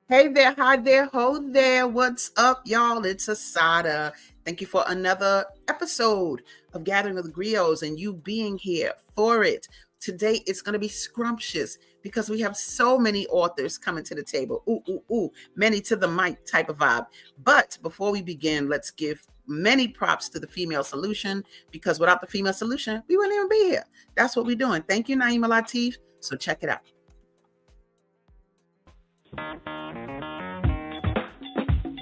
Hey there, hi there, ho there. What's up, y'all? It's Asada. Thank you for another episode of Gathering of the Griots and you being here for it. Today it's going to be scrumptious because we have so many authors coming to the table. Ooh, ooh, ooh, many to the mic type of vibe. But before we begin, let's give many props to the female solution because without the female solution, we wouldn't even be here. That's what we're doing. Thank you, Naima Latif. So check it out.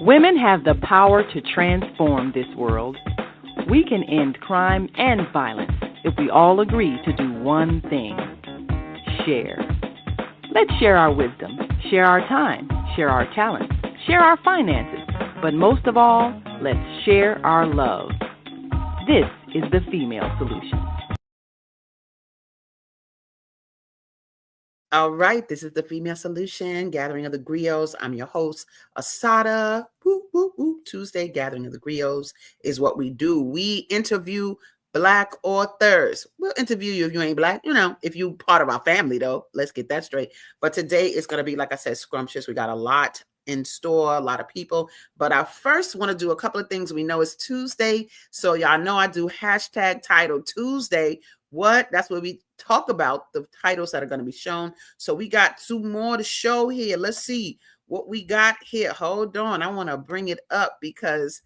Women have the power to transform this world. We can end crime and violence if we all agree to do one thing: share. Let's share our wisdom, share our time, share our talents, share our finances, but most of all, let's share our love. This is the female solution. All right, this is the Female Solution, Gathering of the Griots. I'm your host, Asada. Woo, woo, woo. Tuesday, Gathering of the Griots is what we do. We interview Black authors. We'll interview you if you ain't Black, if you part of our family, though. Let's get that straight. But today it's going to be, like I said, scrumptious. We got a lot in store, a lot of people. But I first want to do a couple of things. We know it's Tuesday, so y'all know I do hashtag Title Tuesday. What? That's what we talk about, the titles that are going to be shown. So we got two more to show here. Let's see what we got here. Hold on. I want to bring it up because,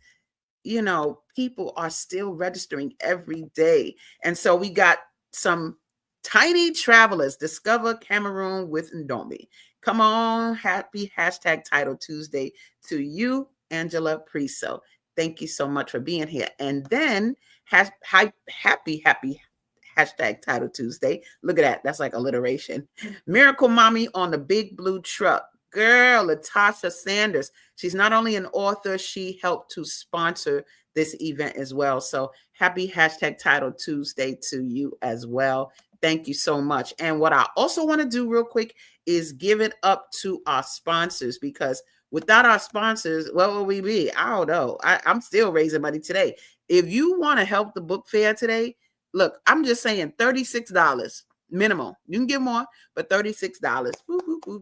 people are still registering every day. And so we got some tiny travelers discover Cameroon with Ndomi. Come on. Happy hashtag Title Tuesday to you, Angela Priso. Thank you so much for being here. And then happy hashtag Title Tuesday. Look at that. That's like alliteration. Miracle Mommy on the Big Blue Truck. Girl, Latasha Sanders. She's not only an author, she helped to sponsor this event as well. So happy hashtag Title Tuesday to you as well. Thank you so much. And what I also want to do real quick is give it up to our sponsors, because without our sponsors, what will we be? I don't know. I'm still raising money today. If you want to help the book fair today, look, I'm just saying $36 minimal. You can give more, but $36.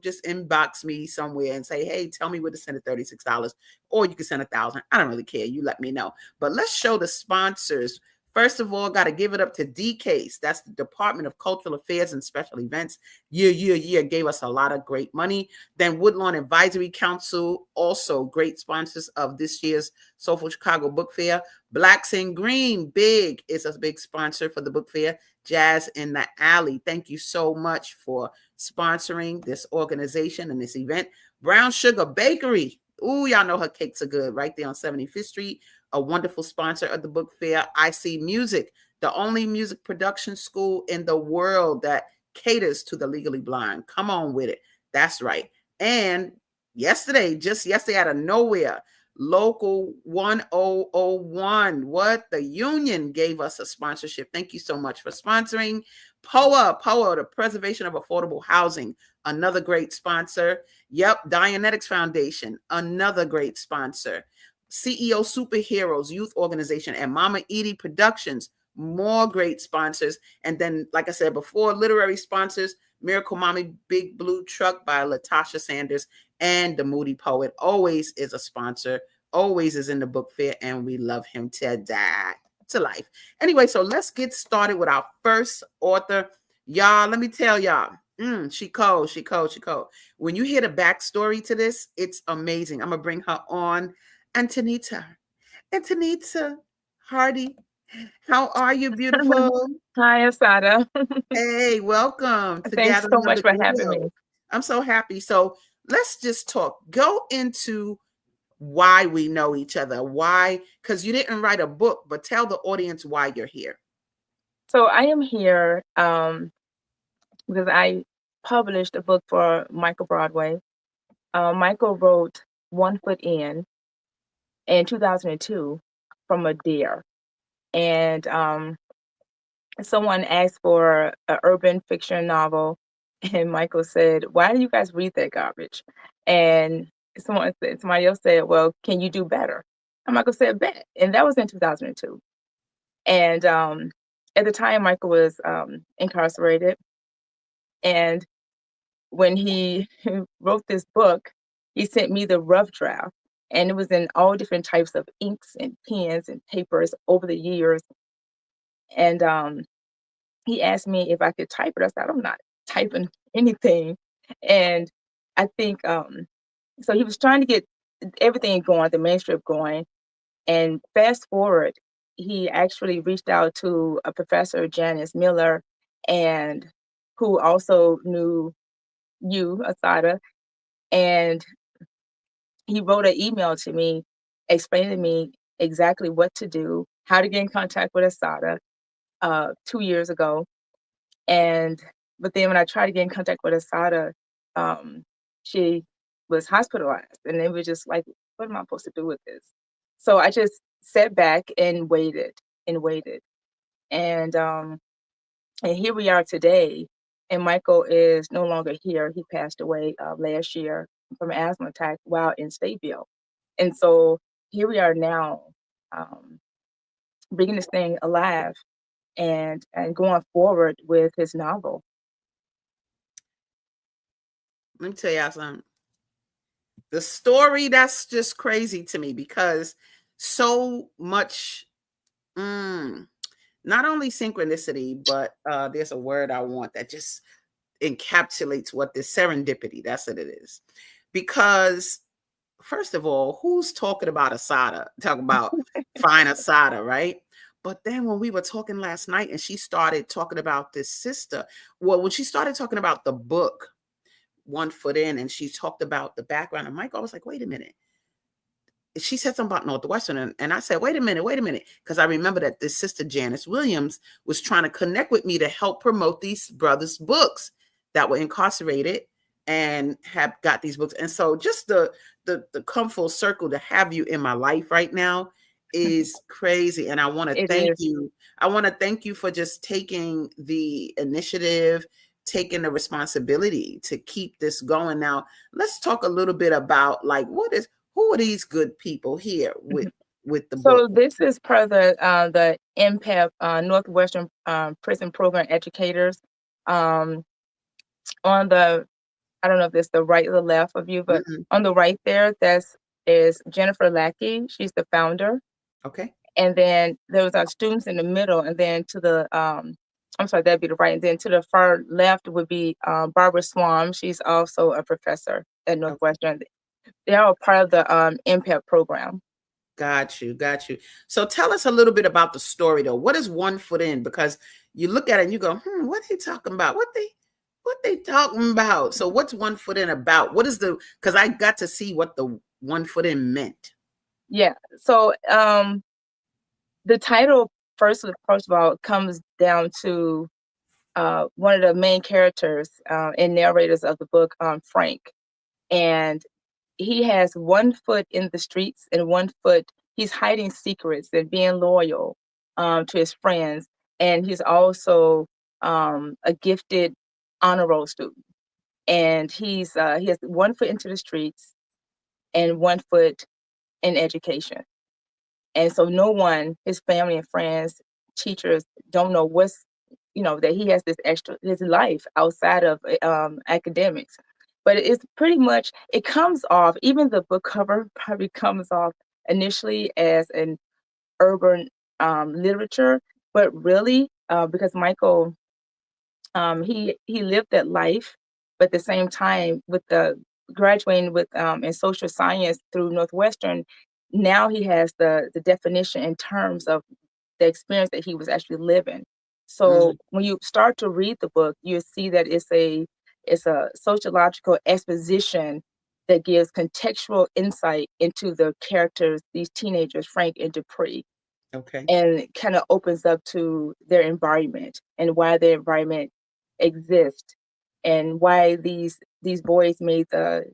Just inbox me somewhere and say, hey, tell me where to send the $36. Or you can send $1,000. I don't really care. You let me know. But let's show the sponsors. First of all, got to give it up to DCASE. That's the Department of Cultural Affairs and Special Events. Gave us a lot of great money. Then Woodlawn Advisory Council, also great sponsors of this year's Soulful Chicago Book Fair. Blacks in Green, big, is a big sponsor for the book fair. Jazz in the Alley, thank you so much for sponsoring this organization and this event. Brown Sugar Bakery, ooh, y'all know her cakes are good, right there on 75th Street. A wonderful sponsor of the book fair. IC Music, the only music production school in the world that caters to the legally blind. Come on with it. That's right. And just yesterday out of nowhere, Local 1001. What? The union gave us a sponsorship. Thank you so much for sponsoring. POA, the Preservation of Affordable Housing, another great sponsor. Yep, Dianetics Foundation, another great sponsor. CEO Superheroes Youth Organization and Mama Edie Productions, more great sponsors. And then, like I said before, literary sponsors, Miracle Mommy Big Blue Truck by Latasha Sanders, and the Moody Poet always is a sponsor, always is in the book fair, and we love him to life. Anyway, so let's get started with our first author. Y'all, let me tell y'all, she cold. When you hear the backstory to this, it's amazing. I'm going to bring her on. Antinita, Hardy, how are you, beautiful? Hi, Asada. Hey, welcome to Thanks so Gathering of much the for having me. Griot. I'm so happy. So let's just talk. Go into why we know each other. Why? Because you didn't write a book, but tell the audience why you're here. So I am here because I published a book for Michael Broadway. Michael wrote One Foot in 2002 from a dare. And someone asked for an urban fiction novel, and Michael said, "Why do you guys read that garbage?" And somebody else said, "Well, can you do better?" And Michael said, "Bet." And that was in 2002. And at the time, Michael was incarcerated. And when he wrote this book, he sent me the rough draft, and it was in all different types of inks and pens and papers over the years. And he asked me if I could type it. I said, I'm not typing anything. And I think so he was trying to get everything going, the manuscript going. And fast forward, he actually reached out to a professor, Janice Miller, and who also knew you, Asada, and he wrote an email to me explaining to me exactly what to do, how to get in contact with Asada 2 years ago. And but then when I tried to get in contact with Asada, she was hospitalized, and it was just like, what am I supposed to do with this? So I just sat back and waited and waited, and here we are today. And Michael is no longer here. He passed away last year from an asthma attack while in Stateville, and so here we are now, um, bringing this thing alive and going forward with his novel. Let me tell y'all something. The story, that's just crazy to me because so much, not only synchronicity, but there's a word I want that just encapsulates what this serendipity, that's what it is. Because first of all, who's talking about Asada? Talking about fine Asada, right? But then when we were talking last night and she started talking about this sister, well, when she started talking about the book, One Foot In, and she talked about the background of Michael, I was like, wait a minute. She said something about Northwestern, and I said, wait a minute, because I remember that this sister Janice Williams was trying to connect with me to help promote these brothers' books that were incarcerated and have got these books. And so just the come full circle to have you in my life right now is crazy. And I want to It thank is. you. I want to thank you for just taking the initiative, taking the responsibility to keep this going. Now, let's talk a little bit about like who are these good people here Mhm. with the book? So this is per the MPEP, Northwestern Prison Program Educators. Um, on the, I don't know if it's the right or the left of you, but Mm-hmm. on the right there, that's is Jennifer Lackey. She's the founder. Okay. And then there was our students in the middle, and then to the I'm sorry, that'd be the right, and then to the far left would be Barbara Swam. She's also a professor at Okay. Northwestern. They're all part of the MPEP program. Got you. Got you. So tell us a little bit about the story though. What is One Foot In? Because you look at it and you go, what are they talking about? What they talking about? So what's One Foot In about? What is because I got to see what the One Foot In meant. Yeah. So the title first of all comes down to one of the main characters and narrators of the book, Frank, and he has one foot in the streets and one foot he's hiding secrets and being loyal to his friends, and he's also a gifted honor roll student, and he has one foot into the streets and one foot in education. And so no one, his family and friends, teachers, don't know that he has this extra, his life outside of academics. But it's pretty much, it comes off, even the book cover probably comes off initially as an urban literature, but really, because Michael, he lived that life, but at the same time, with the graduating with in social science through Northwestern, now he has the definition in terms of the experience that he was actually living. So Mm, when you start to read the book, you see that it's a sociological exposition that gives contextual insight into the characters, these teenagers, Frank and Dupree, okay. and kind of opens up to their environment and why their environment exists and why these boys made the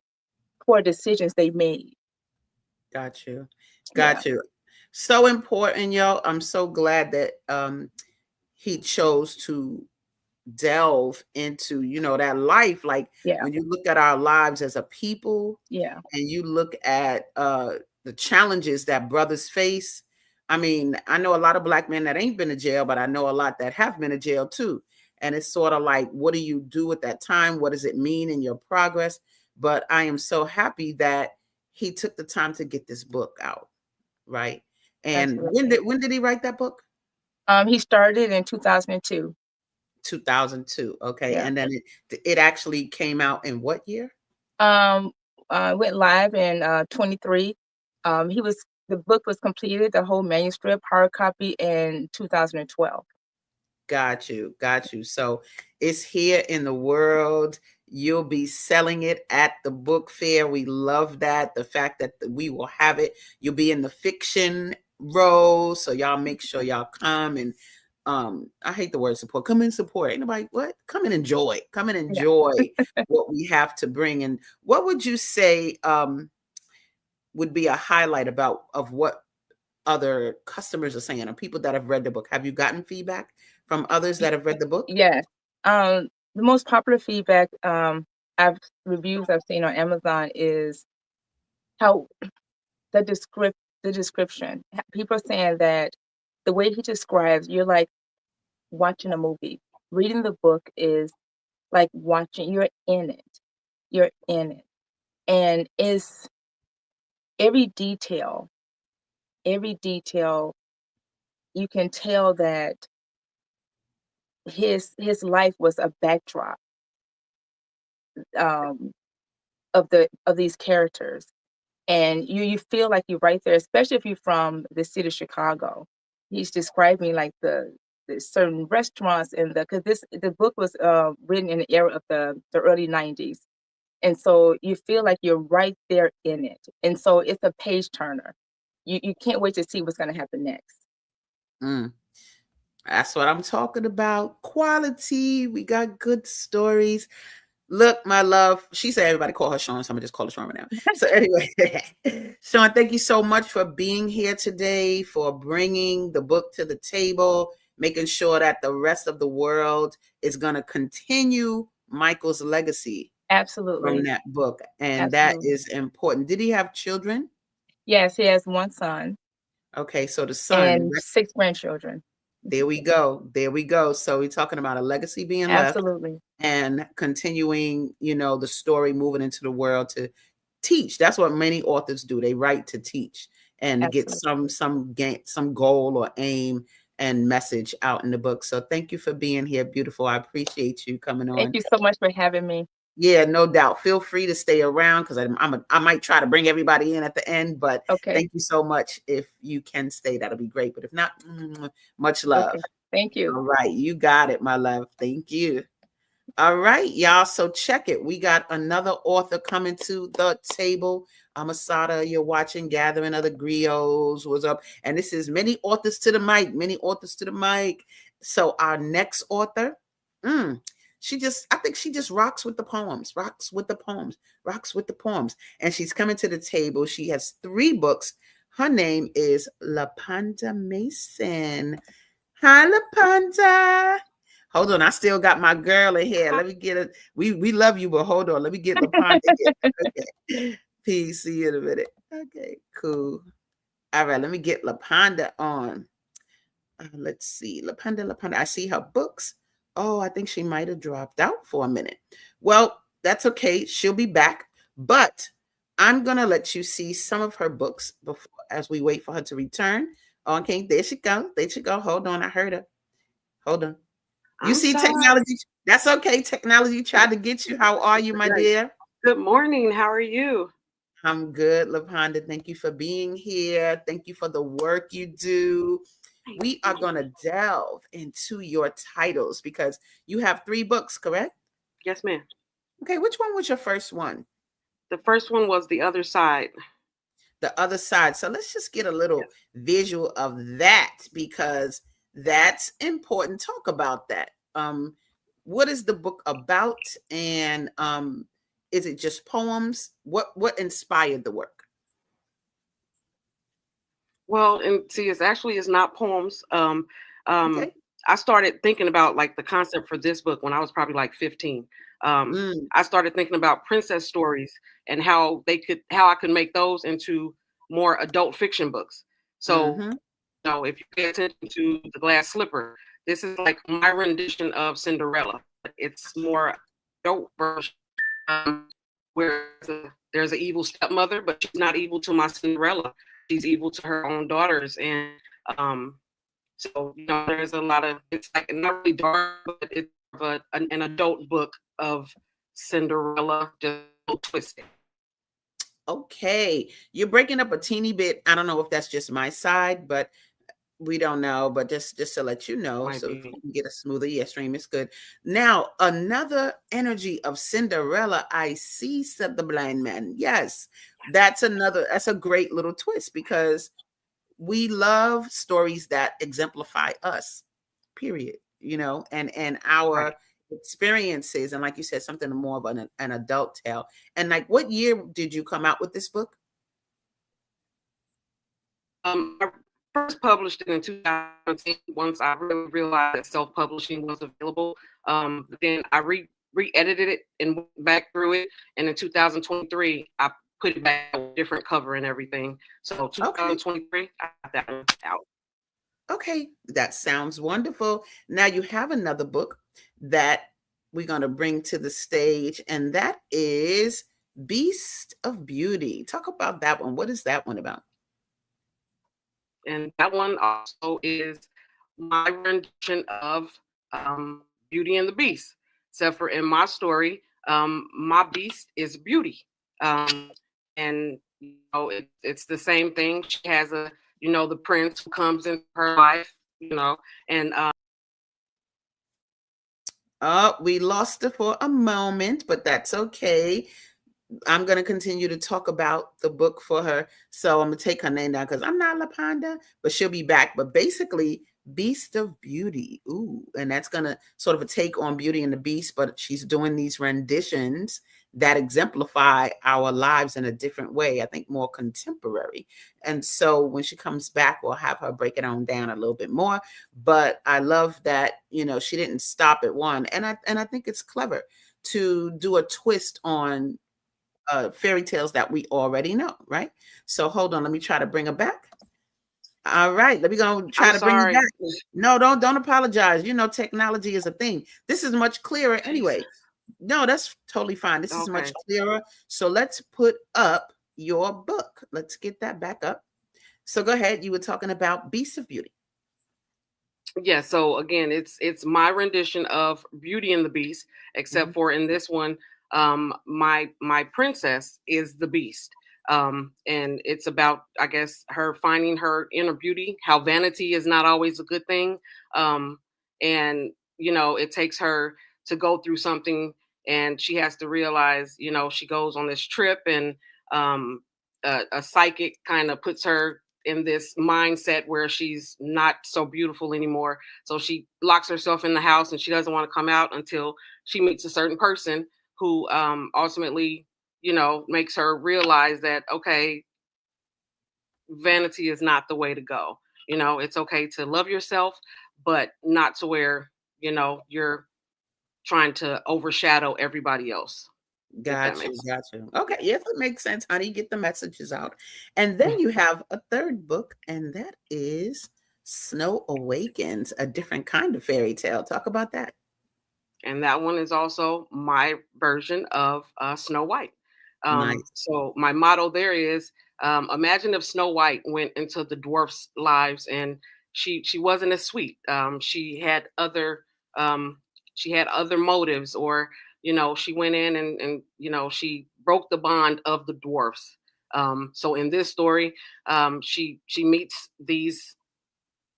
poor decisions they made. Got you. Yeah, Got you. So important, yo. I'm so glad that he chose to delve into that life, like yeah, when you look at our lives as a people yeah, and you look at the challenges that brothers face. I mean, I know a lot of black men that ain't been to jail, but I know a lot that have been to jail too. And it's sort of like, what do you do at that time? What does it mean in your progress? but I am so happy that he took the time to get this book out, right? And Absolutely. when did he write that book? He started in 2002. 2002. Okay, Yeah. and then it actually came out in what year? Um, went live in 23. The book was completed, the whole manuscript, hard copy, in 2012. Got you. Got you. So it's here in the world. You'll be selling it at the book fair. We love that. The fact that we will have it. You'll be in the fiction row. So y'all make sure y'all come and I hate the word support. Come and support. Ain't nobody what? Come and enjoy. Come and Yeah. enjoy what we have to bring. And what would you say would be a highlight about of what other customers are saying or people that have read the book? Have you gotten feedback from others that have read the book? Yes. The most popular feedback I've seen on Amazon is how the description. People are saying that the way he describes, you're like watching a movie. Reading the book is like watching. You're in it. You're in it, and it's every detail. Every detail, you can tell that his life was a backdrop um, of these characters, and you feel like you're right there, especially if you're from the city of Chicago. He's describing like the certain restaurants and because the book was written in the era of the early 90s, and so you feel like you're right there in it, and so it's a page turner. You can't wait to see what's going to happen next. Mm. That's what I'm talking about. Quality. We got good stories. Look, my love. She said everybody call her Sean, so I'm gonna just call her Sean right now. So anyway, Sean, thank you so much for being here today, for bringing the book to the table, making sure that the rest of the world is gonna continue Michael's legacy from Absolutely. that book, and that Absolutely. is important. Did he have children? Yes, he has one son Okay, so the son. and 6 grandchildren. There we go. There we go. So we're talking about a legacy being left Absolutely. and continuing, the story moving into the world to teach. That's what many authors do. They write to teach and to get Absolutely. some goal or aim and message out in the book. So thank you for being here, beautiful. I appreciate you coming Thank on. you so much for having me. Yeah, no doubt. Feel free to stay around because I might try to bring everybody in at the end, but Okay. thank you so much. If you can stay, that'll be great. But if not, much love. Okay. Thank you. All right, you got it, my love. Thank you. All right, y'all. So check it. We got another author coming to the table. Asada, you're watching Gathering of the Griots. What's up? And this is many authors to the mic. Many authors to the mic. So our next author, I think she just rocks with the poems. Rocks with the poems. Rocks with the poems. And she's coming to the table. She has 3 books. Her name is Lapanda Mason. Hi, Lapanda. Hold on, I still got my girl in here. Let me get it. We love you, but hold on. Let me get Lapanda here. Okay. Peace. See you in a minute. Okay, cool. All right, let me get Lapanda on. Let's see. Lapanda. I see her books. Oh, I think she might have dropped out for a minute. Well, that's okay. She'll be back. But I'm gonna let you see some of her books before as we wait for her to return. Okay, there she go. There she go. Hold on, I heard her. Hold on. You I'm see sorry. technology. That's okay. Technology tried to get you. How are you, my dear? Good morning. How are you? I'm good, Lapanda. Thank you for being here. Thank you for the work you do. We are going to delve into your titles because you have 3 books, correct? Yes, ma'am. Okay, which one was your first one? The first one was The Other Side. The Other Side. So let's just get a little visual of that because that's important. Talk about that. What is the book about, and is it just poems? What inspired the work? Well, and see, it's not poems. Okay. I started thinking about like the concept for this book when I was probably like 15. I started thinking about princess stories and how I could make those into more adult fiction books. So, if you pay attention to The Glass Slipper, this is like my rendition of Cinderella. It's more adult version. where there's an evil stepmother, but she's not evil to my Cinderella. She's evil to her own daughters. And so, there's a lot of, it's like not really dark, but it's an adult book of Cinderella, just twisted. Okay, you're breaking up a teeny bit. I don't know if that's just my side, but we don't know. But just to let you know, so if we can get a smoother stream, it's good. Now, another energy of Cinderella I see, said the blind man. Yes, that's a great little twist, because we love stories that exemplify us, period, and our experiences. And like you said, something more of an adult tale. And like, what year did you come out with this book? I first published it in 2017. Once I really realized that self-publishing was available, then I re-edited it and went back through it. And in 2023, I put it back with a different cover and everything. So 2023, I got that one out. Okay, that sounds wonderful. Now you have another book that we're going to bring to the stage, and that is Beast of Beauty. Talk about that one. What is that one about? And that one also is my rendition of Beauty and the Beast. Except for in my story, my beast is Beauty. And it's the same thing. She has the prince who comes into her life, and we lost it for a moment, but that's okay. I'm going to continue to talk about the book for her. So I'm going to take her name down, because I'm not Lapanda, but she'll be back. But basically, Beast of Beauty. Ooh, and that's going to sort of a take on Beauty and the Beast, but she's doing these renditions that exemplify our lives in a different way, I think more contemporary. And so when she comes back, we'll have her break it on down a little bit more. But I love that, she didn't stop at one. And I think it's clever to do a twist on fairy tales that we already know, right? So hold on, let me try to bring her back. All right, let me go try to bring you back. No, don't apologize. Technology is a thing. This is much clearer anyway. No, that's totally fine. This is much clearer. So let's put up your book. Let's get that back up. So go ahead. You were talking about Beast of Beauty. Yeah, so again, it's my rendition of Beauty and the Beast, except for in this one, my princess is the Beast. And it's about, I guess, her finding her inner beauty, how vanity is not always a good thing. And it takes her to go through something, and she has to realize, she goes on this trip, and a psychic kind of puts her in this mindset where she's not so beautiful anymore. So she locks herself in the house, and she doesn't want to come out until she meets a certain person who ultimately, makes her realize that, okay, vanity is not the way to go. It's okay to love yourself, but not to where, you're trying to overshadow everybody else. Got you. Okay, yes, it makes sense, honey. Get the messages out. And then you have a third book, and that is Snow Awakens, a different kind of fairy tale. Talk about that. And that one is also my version of Snow White. Nice. So my motto there is, imagine if Snow White went into the dwarfs' lives, and she wasn't as sweet. She had other motives, or she went in and she broke the bond of the dwarfs. So in this story, she meets these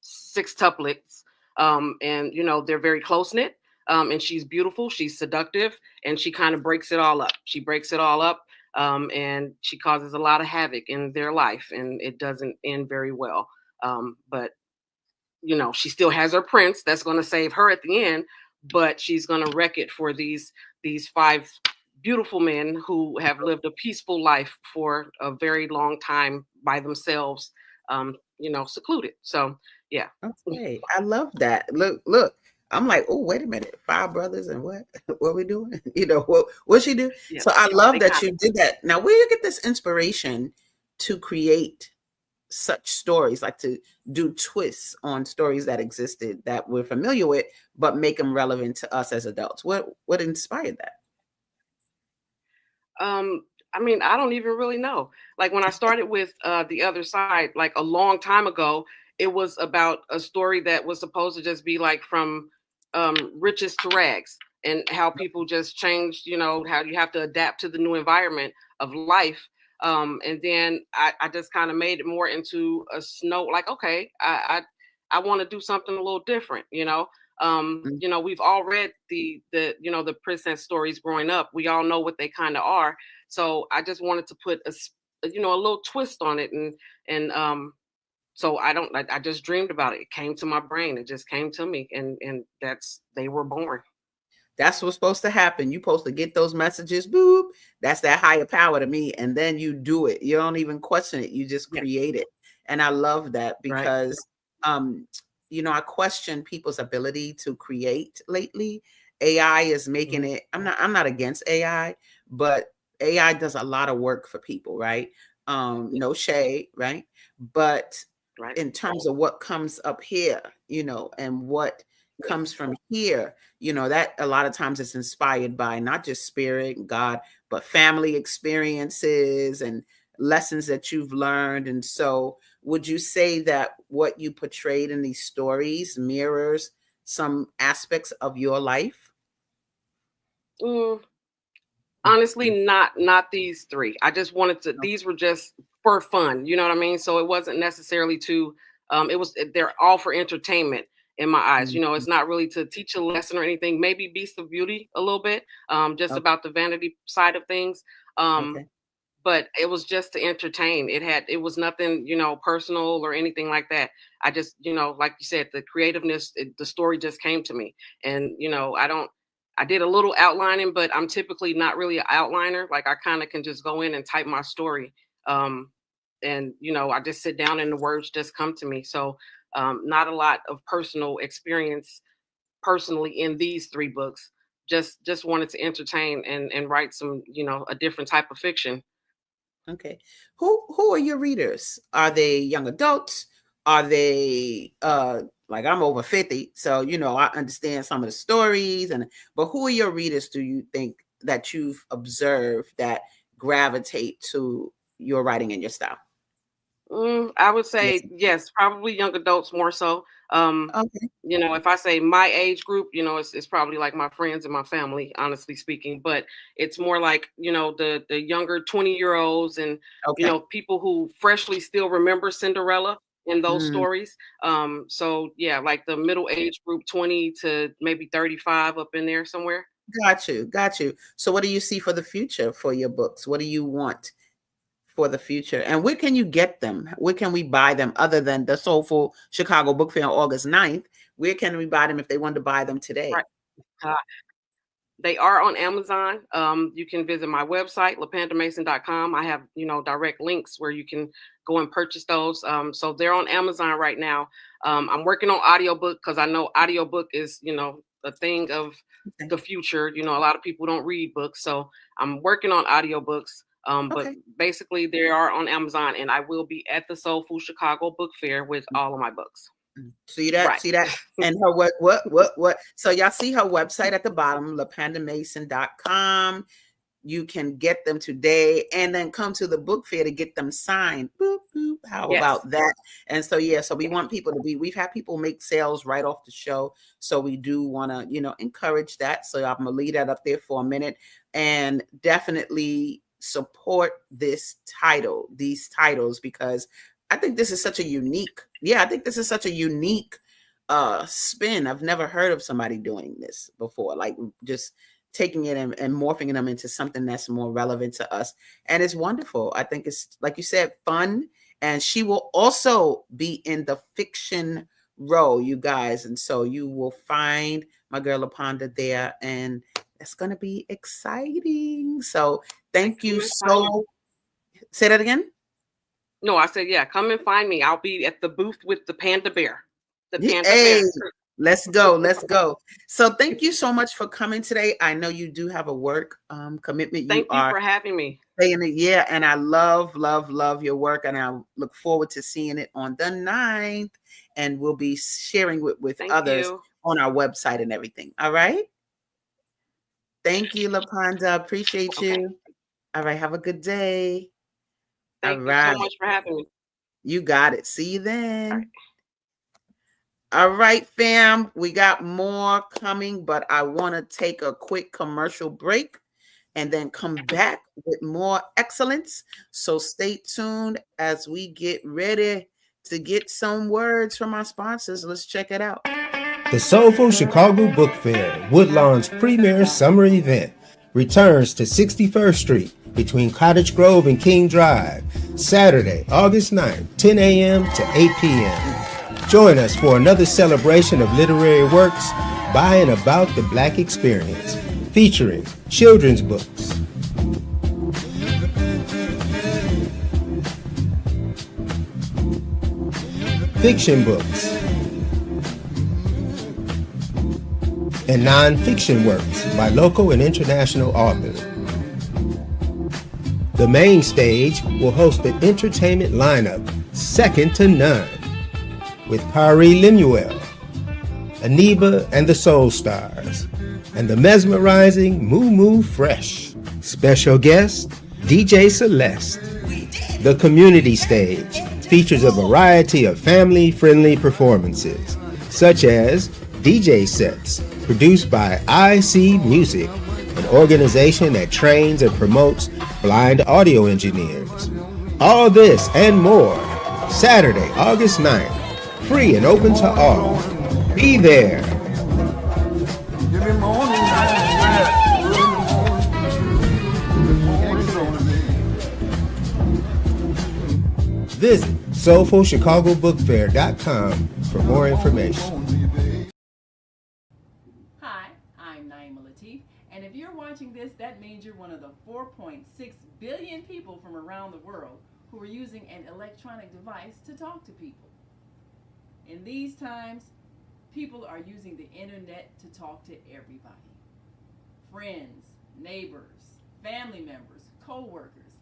sextuplets, and they're very close knit. And she's beautiful, she's seductive, and she kind of breaks it all up. She breaks it all up, and she causes a lot of havoc in their life, and it doesn't end very well. But she still has her prince that's going to save her at the end, but she's going to wreck it for these 5 beautiful men who have lived a peaceful life for a very long time by themselves, secluded. So yeah. Okay, I love that. Look. I'm like, oh, wait a minute, 5 brothers and what? What we doing? What she do? Yeah. So I love that you did that. Now, where you get this inspiration to create such stories, like to do twists on stories that existed that we're familiar with, but make them relevant to us as adults? What inspired that? I mean, I don't even really know. Like when I started with The Other Side, like a long time ago, it was about a story that was supposed to just be like from riches to rags, and how people just changed, how you have to adapt to the new environment of life. And then I just kind of made it more into a snow, like, okay, I want to do something a little different, we've all read the princess stories growing up. We all know what they kind of are. So I just wanted to put a little twist on it, and so I just dreamed about it. It came to my brain. It just came to me, and they were born. That's what's supposed to happen. You're supposed to get those messages, boop. That's that higher power to me. And then you do it. You don't even question it. You just create it. And I love that because, um, I question people's ability to create lately. AI is making it. I'm not against AI, but AI does a lot of work for people, right? No shade, right? But in terms of what comes up here, and what comes from here, that a lot of times it's inspired by not just spirit and God, but family experiences and lessons that you've learned. And so would you say that what you portrayed in these stories mirrors some aspects of your life? Honestly, not these three. I just wanted to. These were just for fun. You know what I mean? So it wasn't necessarily to. They're all for entertainment in my eyes. It's not really to teach a lesson or anything. Maybe Beast of Beauty a little bit, just about the vanity side of things. But it was just to entertain. It was nothing, personal or anything like that. I just, like you said, the creativeness, the story just came to me. And, I did a little outlining, but I'm typically not really an outliner. Like I kind of can just go in and type my story. And, I just sit down and the words just come to me. So not a lot of personal experience personally in these three books. Just wanted to entertain and write some, a different type of fiction. Okay. Who are your readers? Are they young adults? Are they like I'm over 50, so I understand some of the stories but who are your readers do you think that you've observed that gravitate to your writing and your style? I would say yes, probably young adults more so. Okay. If I say my age group, it's probably like my friends and my family, honestly speaking. But it's more like the younger 20-year-olds and Okay. people who freshly still remember Cinderella in those stories. So yeah, like the middle age group, 20 to maybe 35, up in there somewhere. Got you. So what do you see for the future for your books? What do you want for the future? And where can you get them? Where can we buy them other than the Soulful Chicago Book Fair on August 9th? Where can we buy them if they want to buy them today? Right. They are on Amazon. You can visit my website, lapandamason.com. I have, direct links where you can go and purchase those. So they're on Amazon right now. I'm working on audiobook because I know audiobook is, a thing of the future. A lot of people don't read books. So I'm working on audiobooks. But basically they are on Amazon, and I will be at the Soulful Chicago Book Fair with all of my books. See that? Right. See that? And her what? So y'all see her website at the bottom, lapandamason.com. You can get them today and then come to the book fair to get them signed. Boop, boop. How about that? And so, so we want people we've had people make sales right off the show. So we do want to, encourage that. So I'm going to leave that up there for a minute and definitely support these titles, because I think this is such a unique, spin. I've never heard of somebody doing this before, like just taking it and morphing them into something that's more relevant to us. And it's wonderful. I think it's, like you said, fun. And she will also be in the fiction role, you guys. And so you will find my girl Lapanda there, and it's going to be exciting. So thank you so. Say that again. No, I said, yeah, come and find me. I'll be at the booth with the panda bear. The panda bear. Let's go. So thank you so much for coming today. I know you do have a work commitment. Thank you for having me. Yeah, and I love your work, and I look forward to seeing it on the 9th, and we'll be sharing with others on our website and everything. All right. Thank you, Lapanda. Appreciate you. All right. Have a good day. All Thank you so right. much for having me. You got it. See you All then. right. All right, fam. We got more coming, but I want to take a quick commercial break and then come back with more excellence. So stay tuned as we get ready to get some words from our sponsors. Let's check it out. The Soulful Chicago Book Fair, Woodlawn's premier summer event, returns to 61st Street between Cottage Grove and King Drive, Saturday, August 9th, 10 a.m. to 8 p.m. Join us for another celebration of literary works by and about the Black experience, featuring children's books, fiction books, and non-fiction works by local and international authors. The main stage will host an entertainment lineup second to none, with Pari Lemuel, Aniba and the Soul Stars, and the mesmerizing Moo Moo Fresh. Special guest, DJ Celeste. The community stage features a variety of family-friendly performances, such as DJ sets produced by IC Music, an organization that trains and promotes blind audio engineers. All this and more, Saturday, August 9th, free and open to all. Be there. Visit soulfulchicagobookfair.com for more information. Hi, I'm Naima Latif, and if you're watching this, that means you're one of the 4.6 billion people from around the world who are using an electronic device to talk to people. In these times, people are using the internet to talk to everybody. Friends, neighbors, family members, co-workers.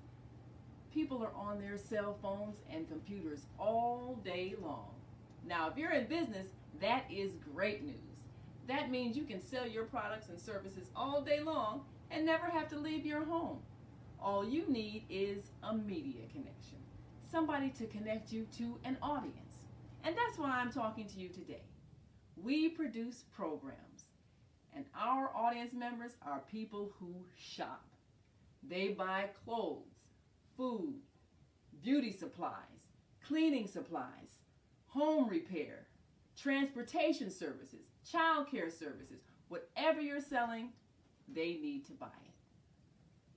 People are on their cell phones and computers all day long. Now, if you're in business, that is great news. That means you can sell your products and services all day long and never have to leave your home. All you need is a media connection, somebody to connect you to an audience. And that's why I'm talking to you today. We produce programs, and our audience members are people who shop. They buy clothes, food, beauty supplies, cleaning supplies, home repair, transportation services, child care services. Whatever you're selling, they need to buy it.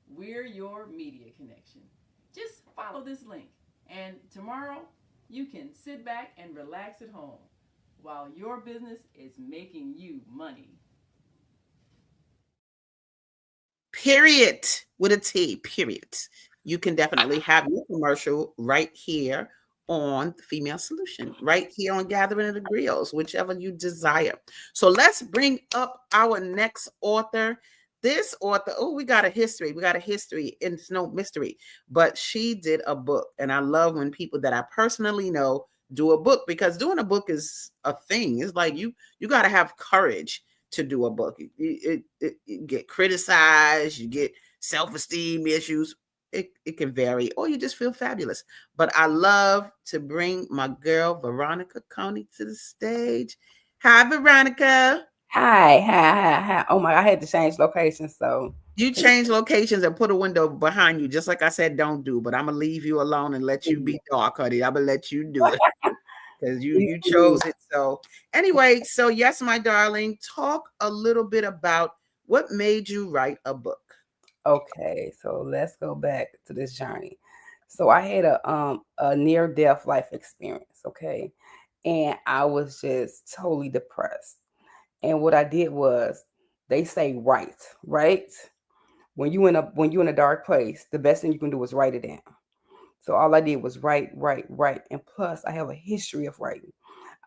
We're your media connection. Just follow this link, and tomorrow you can sit back and relax at home while your business is making you money. Period. With a T, period. You can definitely have your commercial right here on the Female Solution, right here on Gathering of the Griots, whichever you desire. So let's bring up our next author. This author, we got a history. We got a history, and it's no mystery, but she did a book. And I love when people that I personally know do a book, because doing a book is a thing. It's like you got to have courage to do a book. You get criticized, you get self-esteem issues. It can vary, or you just feel fabulous. But I love to bring my girl Veronica Coney to the stage. Hi, Veronica. Hi. Oh my, I had to change locations, so You change locations and put a window behind you, just like I said don't do. But I'm gonna leave you alone and let you be dark, honey. I'm gonna let you do it because you chose it. So anyway, so yes, my darling, talk a little bit about what made you write a book. Okay, so let's go back to this journey. So I had a near death life experience, okay? And I was just totally depressed. And what I did was, they say right? When you in a dark place, the best thing you can do is write it down. So all I did was write. And plus I have a history of writing.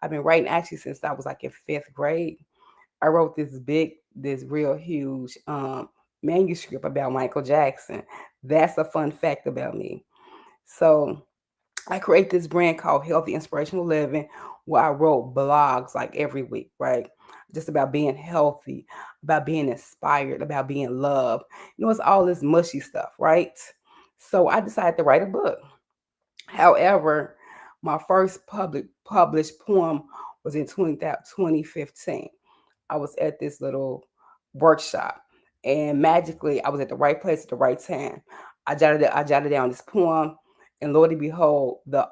I've been writing actually since I was like in 5th grade. I wrote this real huge manuscript about Michael Jackson. That's a fun fact about me. So I create this brand called Healthy Inspirational Living, where I wrote blogs like every week, right? just about being healthy, about being inspired, about being loved. It's all this mushy stuff, right? So I decided to write a book. However, my first published poem was in 2015. I was at this little workshop, and magically I was at the right place at the right time. I jotted down this poem, and Lord and behold, the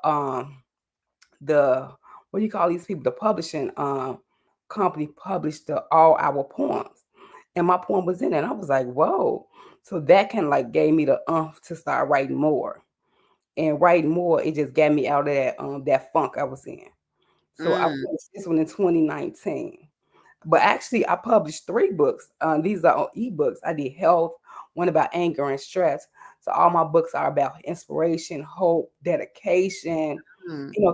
what do you call these people? The publishing company published all our poems, and my poem was in it. And I was like, whoa! So that kind of like gave me the to start writing more, and writing more. It just got me out of that funk I was in. So I finished this one in 2019. But actually, I published 3 books. These are on ebooks. I did health, one about anger and stress. So all my books are about inspiration, hope, dedication.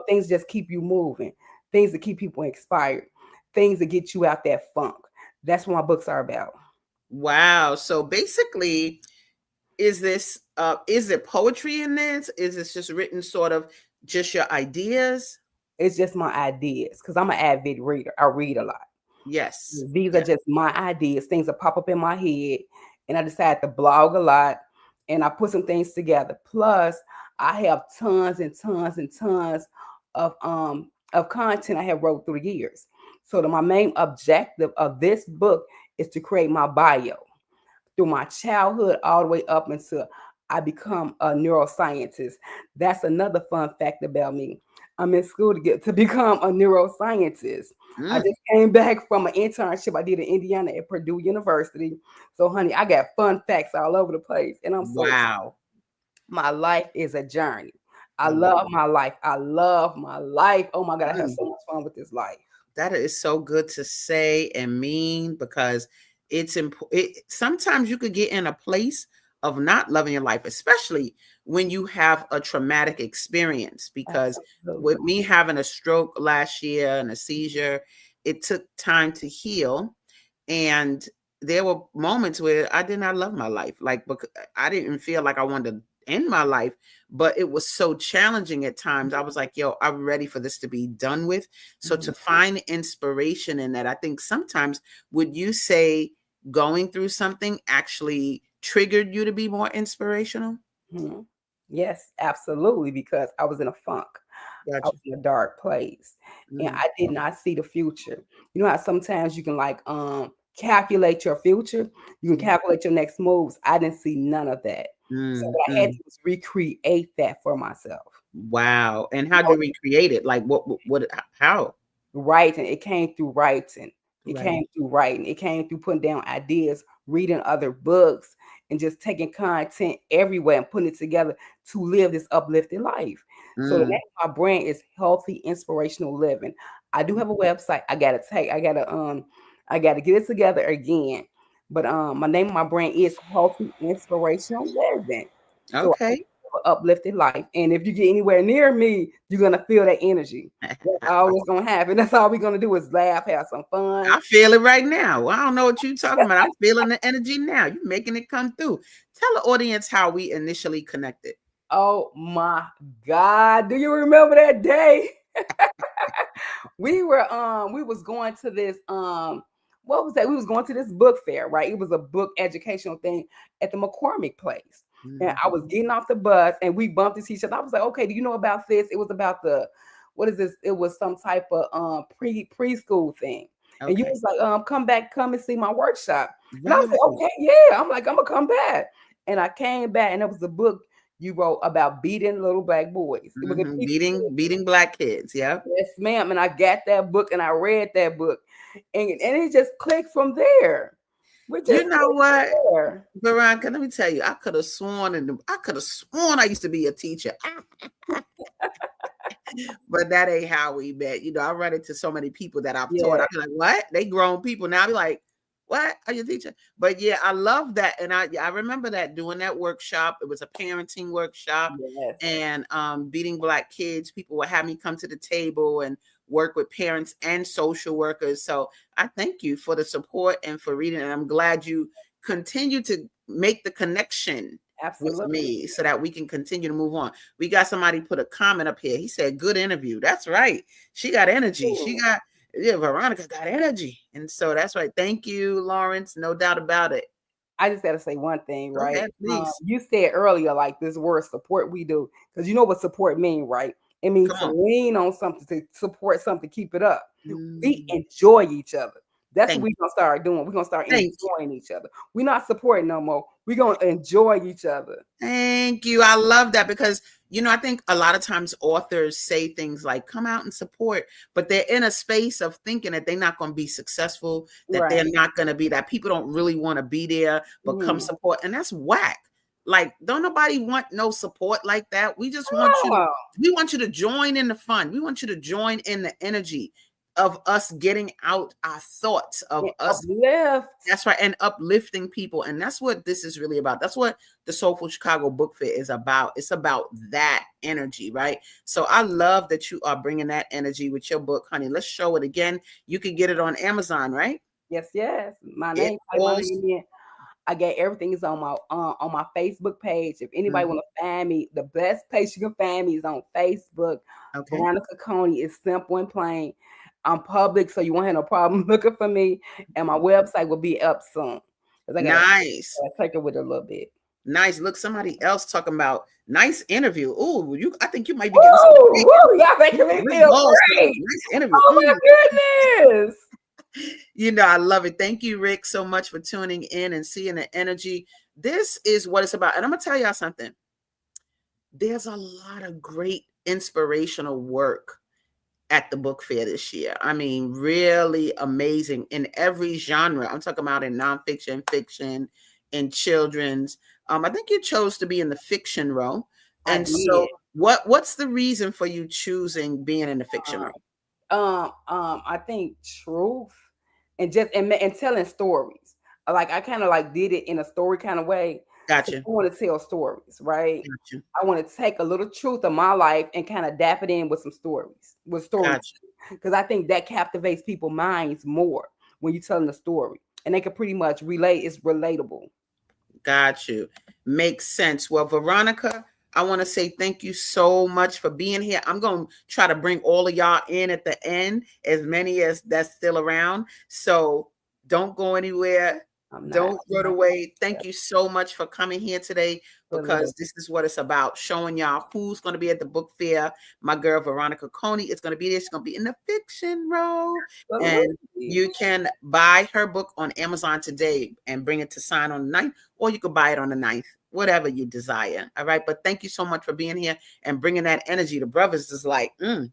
Things just keep you moving, things that keep people inspired, things that get you out that funk. That's what my books are about. Wow. So basically, is it poetry in this? Is this just written sort of just your ideas? It's just my ideas because I'm an avid reader. I read a lot. Yes. These are Yes. just my ideas, things that pop up in my head, and I decided to blog a lot, and I put some things together. Plus, I have tons and tons and tons of content I have wrote through the years. So my main objective of this book is to create my bio through my childhood all the way up until I become a neuroscientist. That's another fun fact about me. I'm in school to become a neuroscientist. I just came back from an internship I did in Indiana at Purdue University. So, honey, I got fun facts all over the place, and I'm so excited. Wow. My life is a journey. I I love love my life. I love my life. Oh my God, I have it. so much fun with this life. That is so good to say and mean, because it's important. Sometimes you could get in a place of not loving your life, especially when you have a traumatic experience. Because Absolutely. with me having a stroke last year and a seizure, it took time to heal. And there were moments where I did not love my life. Like, because I didn't feel like I wanted to end my life, but it was so challenging at times. I was like, yo, I'm ready for this to be done with. So to find inspiration in that, I think sometimes, would you say going through something actually triggered you to be more inspirational? Mhm. Yes, absolutely, because I was in a funk. I Gotcha. was in a dark place, and I did not see the future. You know how sometimes you can like calculate your future, you can calculate your next moves. I didn't see none of that. So what I had to do was recreate that for myself. Wow. And how'd you recreate it? Like how? Writing, it came through writing. It Right. came through writing. It came through putting down ideas, reading other books, and just taking content everywhere and putting it together to live this uplifted life. So the name of my brand is Healthy Inspirational Living. I do have a website. I gotta get it together again. But my name of my brand is Healthy Inspirational Living. So I Okay. live an uplifted life. And if you get anywhere near me, you're gonna feel that energy. That's all that's gonna happen. That's all we're gonna do is laugh, have some fun. I feel it right now. I don't know what you're talking about. I'm feeling the energy now. You're making it come through. Tell the audience how we initially connected. Oh my God. Do you remember that day? We was going to this what was that? We was going to this book fair, right? It was a book educational thing at the McCormick place. And I was getting off the bus and we bumped into each other. I was like, okay, do you know about this? It was about what is this? It was some type of preschool thing. And you Okay. was like, come and see my workshop. And I was Right. like, okay, yeah. I'm like, I'm gonna come back. And I came back and it was a book you wrote about beating little black boys. It was a Beating black kids. Yeah. yes, ma'am. And I got that book and I read that book. And it just clicked from there. We just You know clicked what, from there. Veronica? Let me tell you, I could have sworn I used to be a teacher. But that ain't how we met. I run into so many people that I've taught. Yeah. I'll be like, what? They grown people now. I'll be like, what? Are you a teacher? But yeah, I love that. And I remember that, doing that workshop. It was a parenting workshop. Yes. And beating black kids. People would have me come to the table and work with parents and social workers. So I thank you for the support and for reading. And I'm glad you continue to make the connection with Absolutely. me so that we can continue to move on. We got somebody put a comment up here. He said, good interview. That's right. She got energy. Ooh. Yeah, Veronica got energy. And so that's right. Thank you, Lawrence. No doubt about it. I just got to say one thing, Go right? ahead, please. You said earlier, like this word support we do, because you know what support mean, right? It means Come to on. lean on something, to support something, keep it up. We Mm, enjoy each other. That's what thank we're going to start doing. We're going to start thank you. enjoying each other. We're not supporting no more. We're going to enjoy each other. Thank you. I love that because, I think a lot of times authors say things like, come out and support, but they're in a space of thinking that they're not going to be successful, that they're Right. not going to be, that people don't really want to be there, but come Mm-hmm. support. And that's whack. Like, don't nobody want no support like that. We just want you, Oh, we want you to join in the fun. We want you to join in the energy of us getting out our thoughts, of and us. uplift. That's right. And uplifting people. And that's what this is really about. That's what the Soulful Chicago Book Fair is about. It's about that energy, right? So I love that you are bringing that energy with your book, honey. Let's show it again. You can get it on Amazon, right? Yes, yes. My It name, type my also, name in. I get everything is on my Facebook page. If anybody mhm, want to find me, the best place you can find me is on Facebook. okay. Veronica Coney is simple and plain. I'm public, so you won't have no problem looking for me. And my website will be up soon. Because I gotta Nice. take it with a little bit. Nice. Look, somebody else talking about nice interview. Oh, I think you might be getting some Woo! big, Woo! Y'all making me big feel balls today. great. Nice interview. Oh my goodness. I love it. Thank you, Rick, so much for tuning in and seeing the energy. This is what it's about. And I'm going to tell y'all something. There's a lot of great inspirational work at the book fair this year. I mean, really amazing in every genre. I'm talking about in nonfiction, fiction, in children's. I think you chose to be in the fiction row. I And did. so what's the reason for you choosing being in the fiction row? I think truth and just and telling stories. Like I kind of like did it in a story kind of way. So Gotcha. I want to tell stories, right? Gotcha. I want to take a little truth of my life and kind of dap it in with some stories, Gotcha. because I think that captivates people's minds more when you're telling a story, and they can pretty much relate. It's relatable. Got you. Makes sense. Well, Veronica, I want to say thank you so much for being here. I'm going to try to bring all of y'all in at the end, as many as that's still around. So don't go anywhere. I'm not. Don't run away. Thank you so much for coming here today because this is what it's about, showing y'all who's going to be at the book fair. My girl, Veronica Coney, is going to be there. She's going to be in the fiction row. And Absolutely. you can buy her book on Amazon today and bring it to sign on the 9th, or you could buy it on the 9th, whatever you desire. All right. But thank you so much for being here and bringing that energy. The brothers is like, I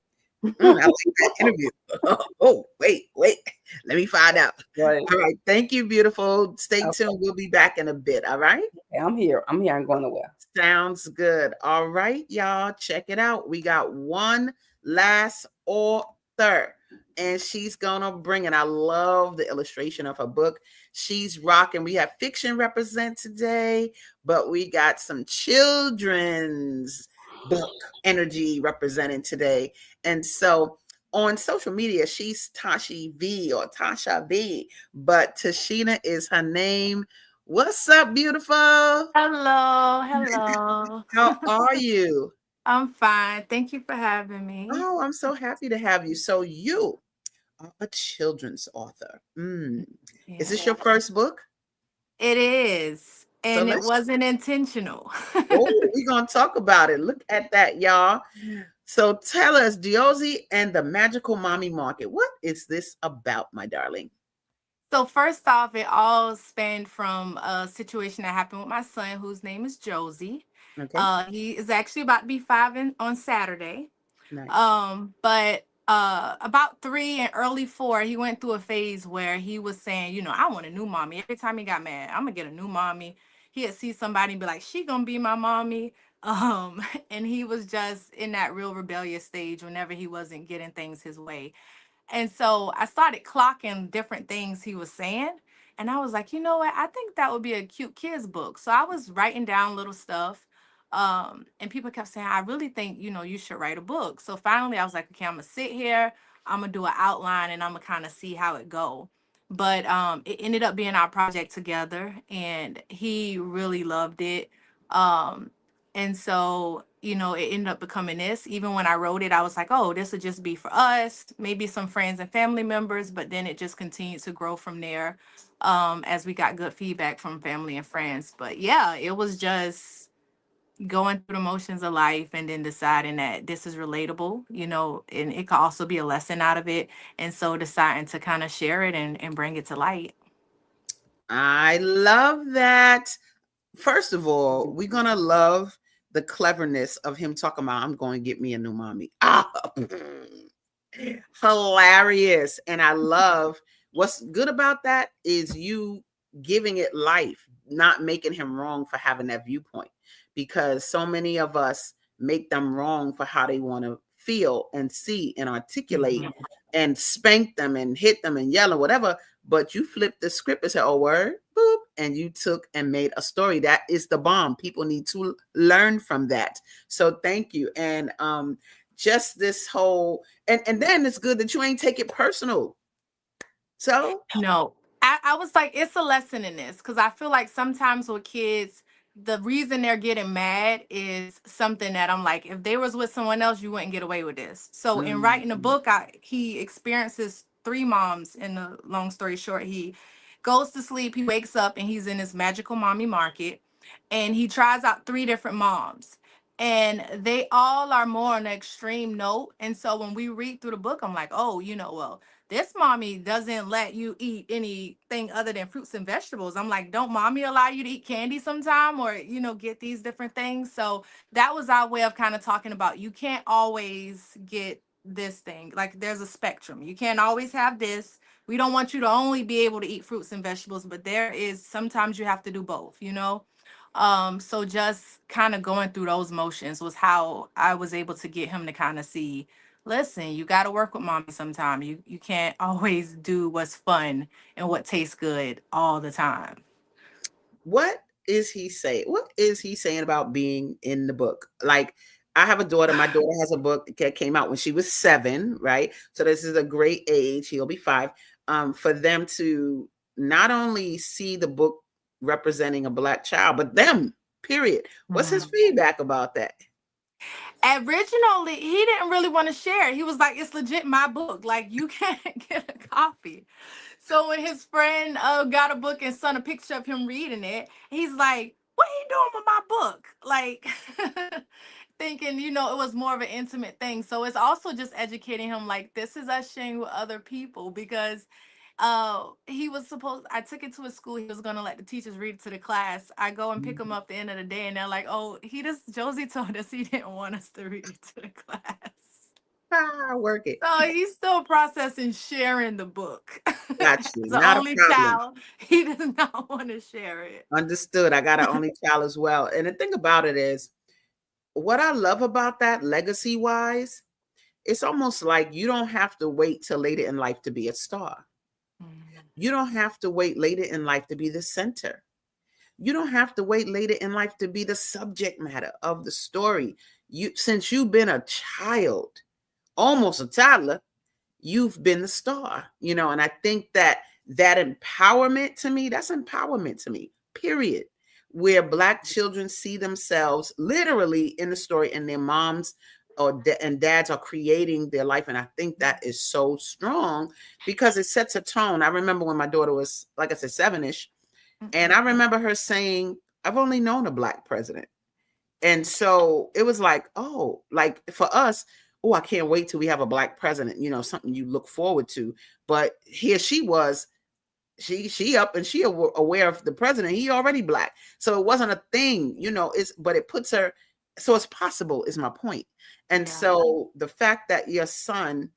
like that interview. Oh, wait. Let me find out. Right. All right. Thank you, beautiful. Stay Okay. tuned. We'll be back in a bit. All right. I'm here. I'm here. I'm going nowhere. Sounds good. All right, y'all. Check it out. We got one last author, and she's gonna bring it. I love the illustration of her book. She's rocking. We have fiction represent today, but we got some children's book energy representing today. And so on social media, she's Tashi V or Tasha V, but Tashina is her name. What's up, beautiful? Hello. How are you? I'm fine. Thank you for having me. Oh, I'm so happy to have you. So you are a children's author. Is this Yeah, your first book? it is. So And it let's, wasn't intentional. oh, we're going to talk about it. Look at that, y'all. So tell us, Diozi and the Magical Mommy Market. What is this about, my darling? So first off, it all spanned from a situation that happened with my son, whose name is Josie. Okay, He is actually about to be on Saturday. nice. But about 3 and early 4, he went through a phase where he was saying, I want a new mommy. Every time he got mad, I'm gonna get a new mommy. He'd see somebody and be like, she gonna be my mommy. And he was just in that real rebellious stage whenever he wasn't getting things his way. And so I started clocking different things he was saying. And I was like, you know what? I think that would be a cute kids book. So I was writing down little stuff. And people kept saying, I really think, you should write a book. So finally I was like, okay, I'm gonna sit here, I'm gonna do an outline and I'm gonna kind of see how it go. But it ended up being our project together and he really loved it. And so you know, it ended up becoming this. Even when I wrote it, I was like, oh, this would just be for us, maybe some friends and family members. But then it just continued to grow from there, as we got good feedback from family and friends. But yeah, it was just going through the motions of life and then deciding that this is relatable, you know, and it could also be a lesson out of it. And so deciding to kind of share it and bring it to light. I love that. First of all, we're going to love the cleverness of him talking about, I'm going to get me a new mommy. Ah, hilarious. And I love what's good about that is you giving it life, not making him wrong for having that viewpoint, because so many of us make them wrong for how they want to feel and see and articulate and spank them and hit them and yell or whatever. But you flipped the script and said, oh, word, boop, and you took and made a story. That is the bomb. People need to learn from that. So thank you. And just this whole, and then it's good that you ain't take it personal. So No, I was like, it's a lesson in this because I feel like sometimes with kids, the reason they're getting mad is something that I'm like, if they was with someone else, you wouldn't get away with this. So in writing the book, he experiences three moms. In the long story short, he goes to sleep, he wakes up, and he's in this magical mommy market, and he tries out three different moms. And they all are more on an extreme note. And so when we read through the book, I'm like, oh, you know, well, this mommy doesn't let you eat anything other than fruits and vegetables. I'm like, don't mommy allow you to eat candy sometime or, you know, get these different things? So that was our way of kind of talking about you can't always get this thing. Like there's a spectrum. You can't always have this. We don't want you to only be able to eat fruits and vegetables, but there is sometimes you have to do both, you know? So just kind of going through those motions was how I was able to get him to kind of see, listen, you got to work with mommy sometime. You can't always do what's fun and what tastes good all the time. what is he saying? What is he saying about being in the book? Like, I have a daughter. My daughter has a book that came out when she was 7, right? So this is a great age. He'll be 5. For them to not only see the book representing a Black child, but them, period. What's his feedback about that? Originally, he didn't really want to share. He was like, it's legit my book. Like, you can't get a copy. So when his friend got a book and sent a picture of him reading it, he's like, what are you doing with my book? Like, thinking, you know, it was more of an intimate thing. So it's also just educating him, like, this is us sharing with other people because he was supposed, I took it to his school, he was going to let the teachers read it to the class. I go and pick him up at the end of the day and they're like, oh, Josie told us he didn't want us to read it to the class. Work it. So he's still processing sharing the book. Got you. As the Not a only problem. child, he does not want to share it. Understood. I got an only child as well. And the thing about it is, what I love about that legacy wise, it's almost like you don't have to wait till later in life to be a star. You don't have to wait later in life to be the center. You don't have to wait later in life to be the subject matter of the story. Since you've been a child, almost a toddler, you've been the star, you know, and I think that empowerment to me, that's empowerment to me, period. Where Black children see themselves literally in the story and their moms and dads are creating their life. And I think that is so strong because it sets a tone. I remember when my daughter was, like I said, 7-ish, and I remember her saying, I've only known a Black president. And so it was like, oh, like for us, oh, I can't wait till we have a Black president, you know, something you look forward to. But here she was, she up and she aware of the president. He already Black. So it wasn't a thing, you know, but it puts her, so it's possible is my point. And so the fact that your son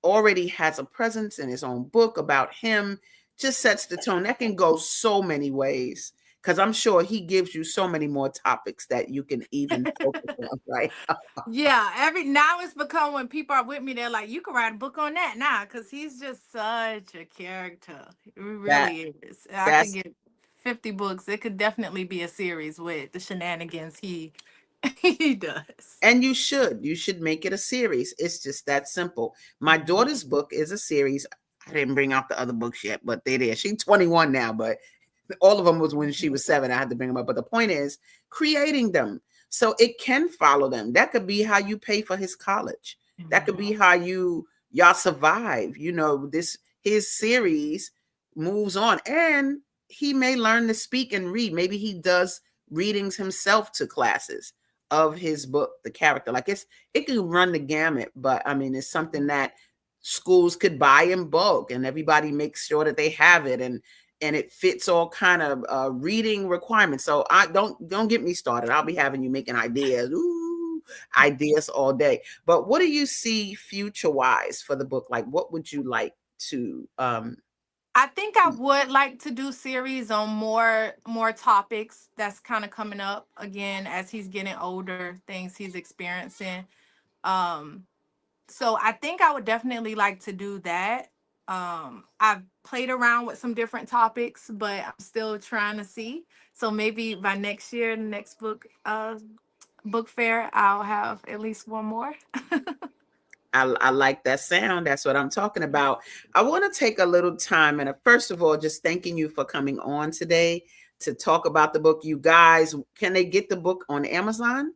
already has a presence in his own book about him just sets the tone. That can go so many ways. Because I'm sure he gives you so many more topics that you can even focus on, right? Yeah, now it's become when people are with me, they're like, you can write a book on that now, because he's just such a character. He really is. I could get 50 books. It could definitely be a series with the shenanigans he does. And you should make it a series. It's just that simple. My daughter's book is a series. I didn't bring out the other books yet, but they're there. She's 21 now, but all of them was when she was 7. I had to bring them up. But the point is creating them. So it can follow them. That could be how you pay for his college. That could be how y'all survive. You know, his series moves on, and he may learn to speak and read. Maybe he does readings himself to classes of his book, the character. Like it can run the gamut, but I mean, it's something that schools could buy in bulk, and everybody makes sure that they have it, and it fits all kind of reading requirements. So I don't get me started. I'll be having you making ideas. Ooh, ideas all day. But what do you see future wise for the book? Like, what would you like to I think I would like to do series on more topics that's kind of coming up again as he's getting older, things he's experiencing. So I think I would definitely like to do that. I've played around with some different topics, but I'm still trying to see. So maybe by next year, the next book fair, I'll have at least one more. I like that sound. That's what I'm talking about. I want to take a little time and first of all, just thanking you for coming on today to talk about the book. You guys, can they get the book on Amazon?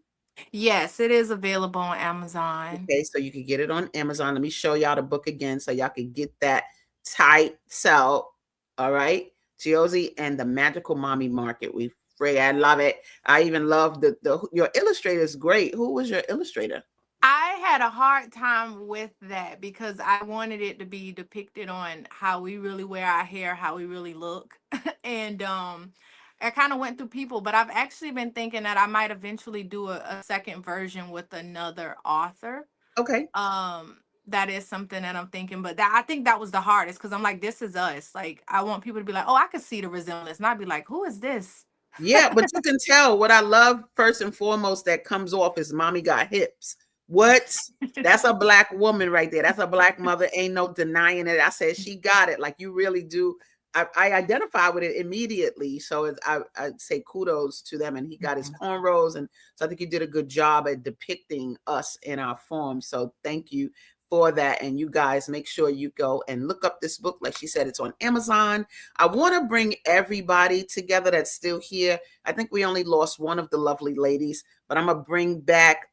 Yes, it is available on Amazon. Okay, so you can get it on Amazon. Let me show y'all the book again so y'all can get that tight sell. All right, Josie and the Magical Mommy Market. I love it. I even love your illustrator is great. Who was your illustrator? I had a hard time with that because I wanted it to be depicted on how we really wear our hair, how we really look. And I kind of went through people, but I've actually been thinking that I might eventually do a second version with another author. Okay. That is something that I'm thinking, but I think that was the hardest because I'm like, this is us. Like, I want people to be like, oh, I could see the resemblance, and I'd be like, who is this? Yeah, but you can tell what I love first and foremost that comes off is mommy got hips. What? That's a Black woman right there. That's a Black mother. Ain't no denying it. I said she got it. Like you really do. I identify with it immediately. So I say kudos to them. And he got his cornrows. And so I think he did a good job at depicting us in our form. So thank you for that. And you guys make sure you go and look up this book. Like she said, it's on Amazon. I want to bring everybody together that's still here. I think we only lost one of the lovely ladies, but I'm going to bring back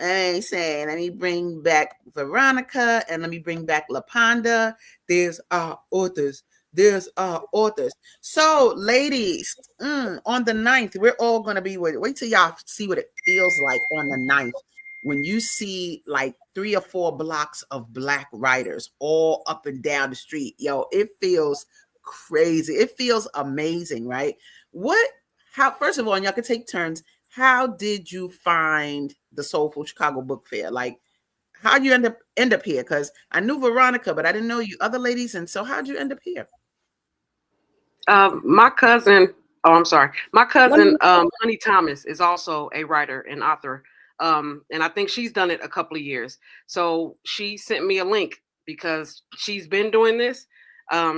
let me bring back Veronica and let me bring back Lapanda. There's our authors. So, ladies, on the 9th, we're all going to be wait till y'all see what it feels like on the 9th when you see like 3 or 4 blocks of Black writers all up and down the street. Yo, it feels crazy. It feels amazing, right? First of all, and y'all can take turns. How did you find the Soulful Chicago Book Fair? Like, how'd you end up here? Because I knew Veronica, but I didn't know you other ladies. And so how'd you end up here? My cousin, Honey Thomas is also a writer and author. And I think she's done it a couple of years. So she sent me a link because she's been doing this.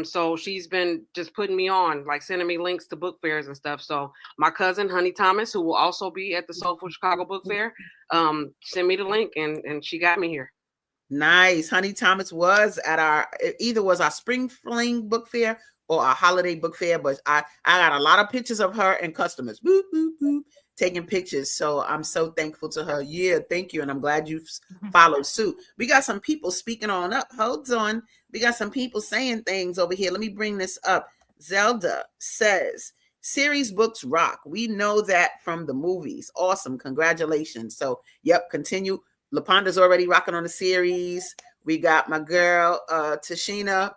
So she's been just putting me on, like sending me links to book fairs and stuff. So my cousin, Honey Thomas, who will also be at the Soulful Chicago Book Fair, sent me the link and she got me here. Nice. Honey Thomas was at our Spring Fling Book Fair or our holiday book fair, but I got a lot of pictures of her and customers boop, boop, boop, taking pictures. So I'm so thankful to her. Yeah, thank you. And I'm glad you followed suit. We got some people speaking on up. Hold on. We got some people saying things over here. Let me bring this up. Zelda says, series books rock. We know that from the movies. Awesome. Congratulations. So, yep, continue. Lapanda's already rocking on the series. We got my girl, Tashina,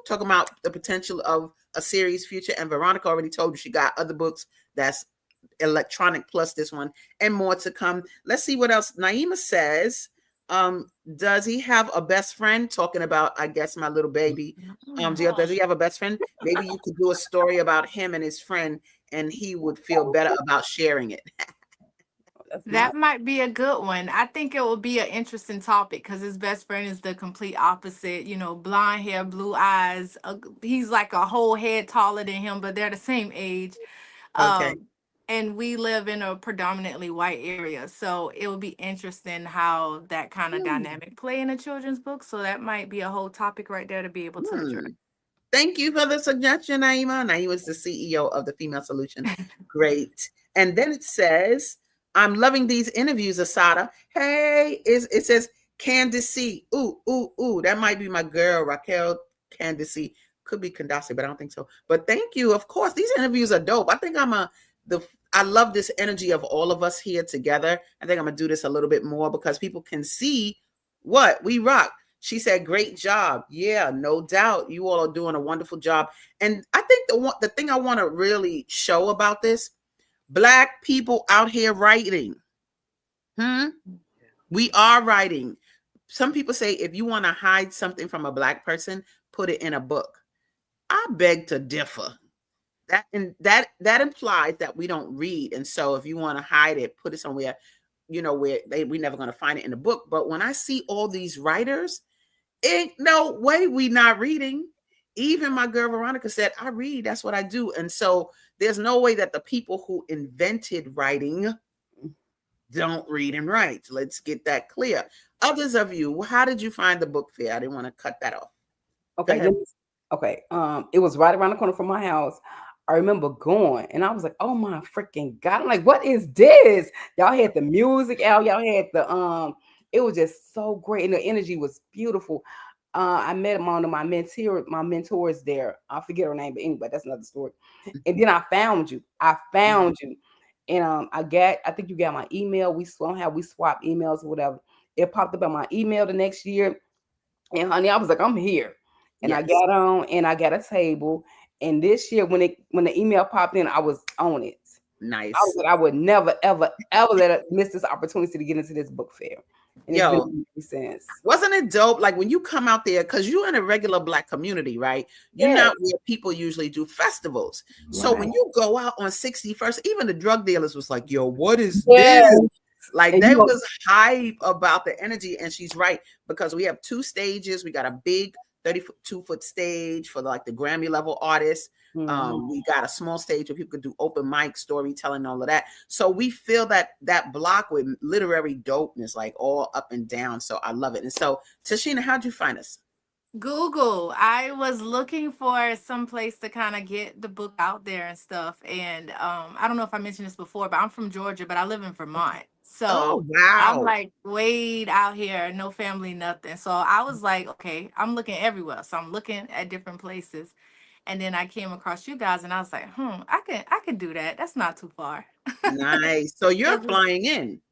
talking about the potential of a series future. And Veronica already told you she got other books that's electronic plus this one and more to come. Let's see what else. Naima says, does he have a best friend? Talking about, I guess, my little baby. Does he have a best friend? Maybe you could do a story about him and his friend and he would feel better about sharing it. That might be a good one. I think it will be an interesting topic because his best friend is the complete opposite. You know, blonde hair, blue eyes. He's like a whole head taller than him, but they're the same age. Okay. And we live in a predominantly white area. So it will be interesting how that kind of dynamic play in a children's book. So that might be a whole topic right there to be able to address. Thank you for the suggestion, Naima. Naima is the CEO of the Female Solution. Great. And then it says, I'm loving these interviews, Asada. Hey, it says Candace. Ooh, ooh, ooh. That might be my girl, Raquel Candace. Could be Candace, but I don't think so. But thank you. Of course, these interviews are dope. I think I love this energy of all of us here together. I think I'm gonna do this a little bit more because people can see what we rock. She said, "Great job." Yeah, no doubt. You all are doing a wonderful job. And I think the thing I want to really show about this, Black people out here writing. We are writing. Some people say if you want to hide something from a Black person, put it in a book. I beg to differ. That implies that we don't read. And so if you want to hide it, put it somewhere, where we never going to find it in the book. But when I see all these writers, ain't no way we not reading. Even my girl Veronica said, I read, that's what I do. And so there's no way that the people who invented writing don't read and write. Let's get that clear. Others of you, how did you find the book fair? I didn't want to cut that off. Okay. Okay. It was right around the corner from my house. I remember going and I was like, oh my freaking God. I'm like, what is this? Y'all had the music out, y'all had it was just so great. And the energy was beautiful. I met one of my mentors there. I forget her name, but anyway, that's another story. And then I found you. And I think you got my email. We swapped emails or whatever. It popped up on my email the next year. And honey, I was like, I'm here. And I got on and I got a table. And this year, when the email popped in, I was on it. Nice. I was like, I would never, ever, ever miss this opportunity to get into this book fair. And it's been since. Wasn't it dope? Like when you come out there, because you're in a regular Black community, right? You're not where people usually do festivals. Right. So when you go out on 61st, even the drug dealers was like, yo, what is this? Like and they was hype about the energy. And she's right, because we have 2 stages. We got a big 32-foot stage for like the Grammy level artists. We got a small stage where people could do open mic, storytelling, all of that. So we feel that block with literary dopeness, like all up and down. So I love it. And so Tashina, how'd you find us? Google. I was looking for some place to kind of get the book out there and stuff. And I don't know if I mentioned this before, but I'm from Georgia, but I live in Vermont. So I'm like way out here, no family, nothing. So I was like, okay, I'm looking everywhere. So I'm looking at different places. And then I came across you guys and I was like, I can do that. That's not too far. Nice. So you're flying in.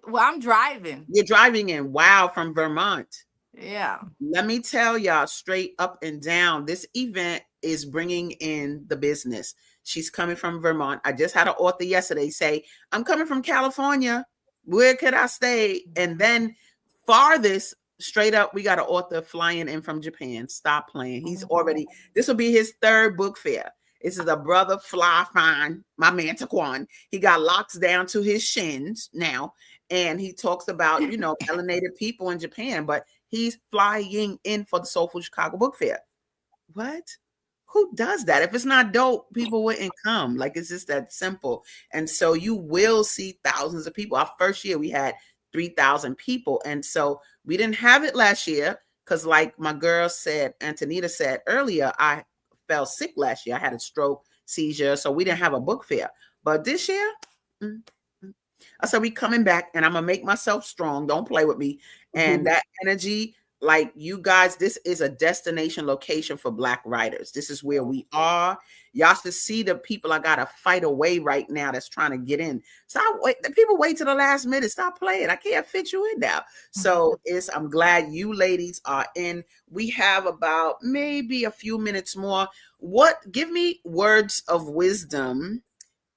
Well, I'm driving. You're driving in. Wow, from Vermont. Yeah. Let me tell y'all straight up and down, this event is bringing in the business. She's coming from Vermont. I just had an author yesterday say, I'm coming from California. Where could I stay? And then farthest, straight up, we got an author flying in from Japan. Stop playing. He's already, this will be his 3rd book fair. This is a brother fly fine, my man Taquan. He got locks down to his shins now. And he talks about, melanated people in Japan, but he's flying in for the Soulful Chicago Book Fair. What? Who does that? If it's not dope, people wouldn't come. Like, it's just that simple. And so you will see thousands of people. Our first year, we had 3,000 people. And so we didn't have it last year because, like my girl said, Antinita said earlier, I fell sick last year. I had a stroke, seizure. So we didn't have a book fair. But this year, I said, we coming back and I'm going to make myself strong. Don't play with me. And that energy, like you guys, this is a destination location for Black writers. This is where we are. Y'all should see the people I got to fight away right now that's trying to get in. Stop wait. The people wait to the last minute. Stop playing. I can't fit you in now. So I'm glad you ladies are in. We have about maybe a few minutes more. Give me words of wisdom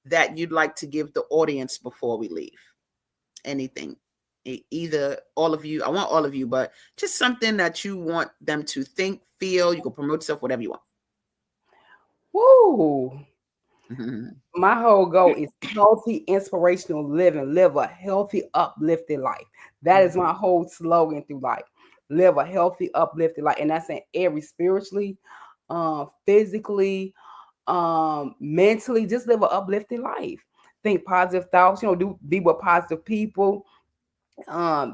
that you'd like to give the audience before we leave. Anything. Either all of you, I want all of you, but just something that you want them to think, feel. You can promote yourself, whatever you want. Woo! My whole goal is healthy, inspirational living. Live a healthy, uplifted life. That is my whole slogan through life. Live a healthy, uplifted life, and that's in every spiritually, physically, mentally. Just live an uplifted life. Think positive thoughts. Be with positive people.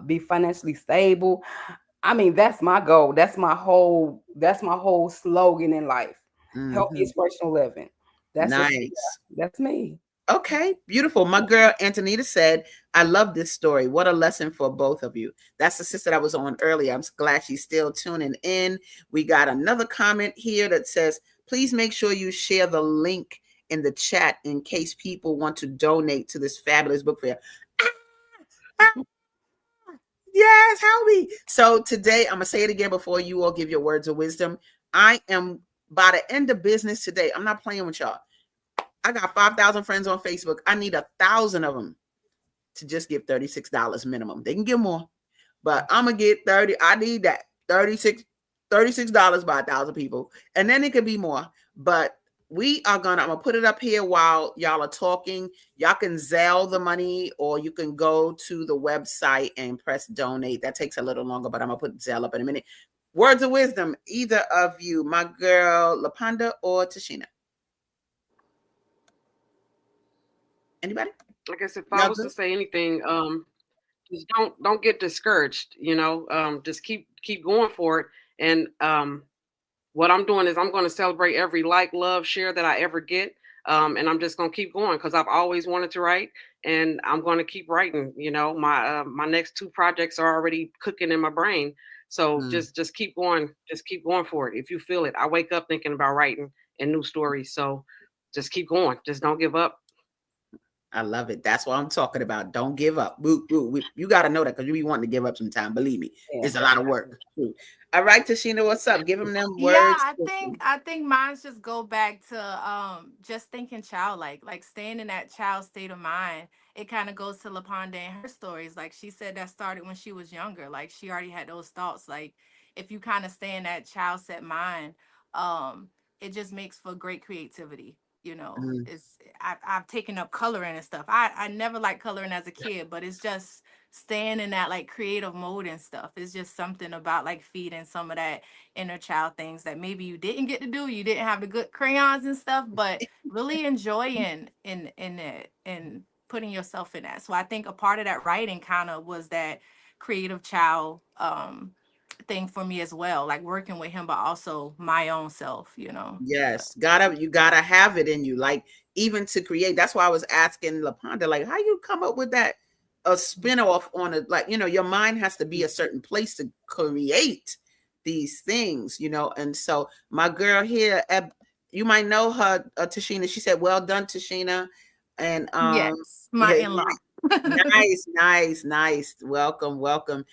Be financially stable. I mean, that's my goal. That's my whole slogan in life. Healthy, inspirational living. That's nice. That's me. Okay, beautiful. My girl Antinita said, I love this story. What a lesson for both of you. That's the sister that was on earlier. I'm glad she's still tuning in. We got another comment here that says, please make sure you share the link in the chat in case people want to donate to this fabulous book fair. Yes, help me. So today, I'm going to say it again before you all give your words of wisdom. I am, by the end of business today, I'm not playing with y'all. I got 5,000 friends on Facebook. I need 1,000 of them to just give $36 minimum. They can give more, but I'm going to get 30. I need that $36 by 1,000 people. And then it could be more, but I'm going to put it up here while y'all are talking. Y'all can Zelle the money, or you can go to the website and press donate. That takes a little longer, but I'm going to put Zelle up in a minute. Words of wisdom, either of you, my girl Lapanda or Tashina. Anybody? I guess if I was to say anything, just don't get discouraged. Just keep going for it. And what I'm doing is I'm going to celebrate every like, love, share that I ever get. And I'm just going to keep going because I've always wanted to write, and I'm going to keep writing. My next 2 projects are already cooking in my brain. So just keep going. Just keep going for it. If you feel it, I wake up thinking about writing and new stories. So just keep going. Just don't give up. I love it. That's what I'm talking about. Don't give up. You got to know that because you be wanting to give up sometime. Believe me, it's a lot of work. All right, Tashina, what's up? Give them words. Yeah, I think mine's just go back to just thinking childlike, like staying in that child state of mind. It kind of goes to Lapanda and her stories. Like she said, that started when she was younger. Like she already had those thoughts. Like if you kind of stay in that child set mind, it just makes for great creativity. I've taken up coloring and stuff. I never liked coloring as a kid, but it's just staying in that like creative mode and stuff. It's just something about like feeding some of that inner child things that maybe you didn't get to do. You didn't have the good crayons and stuff, but really enjoying in it and putting yourself in that. So I think a part of that writing kind of was that creative child thing for me as well, like working with him, but also my own self, Yes, you gotta have it in you, like even to create. That's why I was asking Lapanda, like, how you come up with that a spin-off on it? Like, your mind has to be a certain place to create these things, and so my girl here, you might know her, Tashina. She said, well done, Tashina. And yes, my in-law. Nice. Welcome.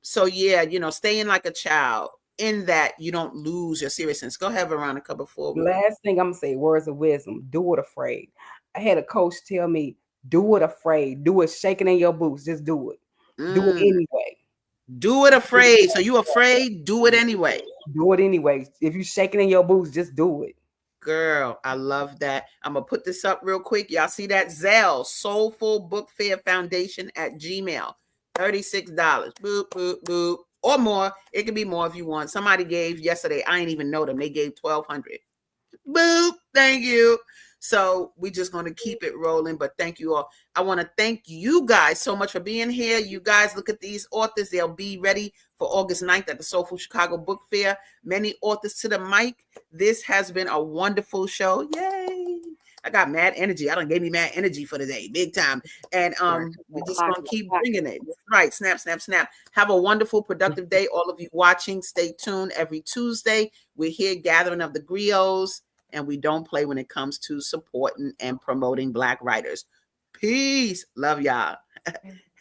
So yeah, staying like a child in that you don't lose your seriousness. Go ahead, Veronica, before we last thing I'm gonna say, words of wisdom, do it afraid. I had a coach tell me, do it afraid, do it shaking in your boots, just do it. Do it anyway. Do it afraid. So you afraid, do it anyway. Do it anyway. If you shaking in your boots, just do it. Girl, I love that. I'm going to put this up real quick. Y'all see that? Zelle, Soulful Book Fair Foundation at Gmail. $36. Boop, boop, boop. Or more. It could be more if you want. Somebody gave yesterday. I ain't even know them. They gave $1,200. Boop. Thank you. So we just going to keep it rolling. But thank you all. I want to thank you guys so much for being here. You guys look at these authors. They'll be ready for August 9th at the Soulful Chicago Book Fair. Many authors to the mic. This has been a wonderful show. Yay. I got mad energy. I done gave me mad energy for today. Big time. And we're just going to keep bringing it. Right. Snap. Have a wonderful, productive day. All of you watching, stay tuned. Every Tuesday, we're here, Gathering of the Griots. And we don't play when it comes to supporting and promoting Black writers. Peace. Love y'all.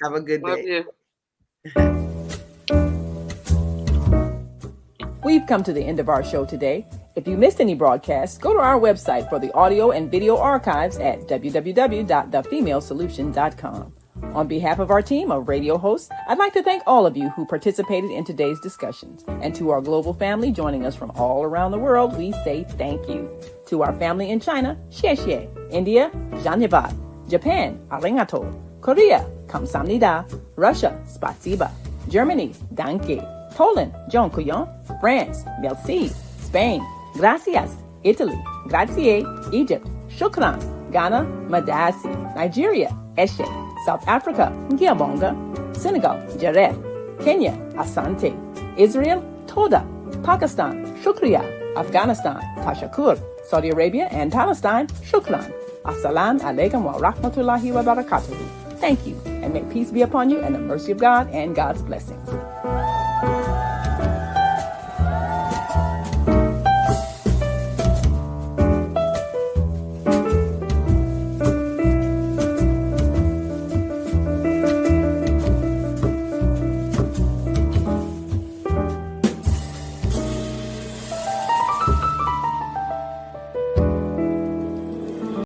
Have a good day. We've come to the end of our show today. If you missed any broadcasts, go to our website for the audio and video archives at www.thefemalesolution.com. On behalf of our team of radio hosts, I'd like to thank all of you who participated in today's discussions. And to our global family joining us from all around the world, we say thank you. To our family in China, xie xie. India, dhanyavad. Japan, arigato. Korea, kamsamnida. Russia, spasiba. Germany, danke. Poland, dziękuję. France, merci. Spain, gracias. Italy, grazie. Egypt, shukran. Ghana, madasi. Nigeria, eshe. South Africa, Ngiyabonga. Senegal, Jaref. Kenya, Asante. Israel, Toda. Pakistan, Shukriya. Afghanistan, Tashakur. Saudi Arabia and Palestine, Shukran. Assalamu alaikum wa rahmatullahi wa barakatuhu. Thank you, and may peace be upon you and the mercy of God and God's blessings.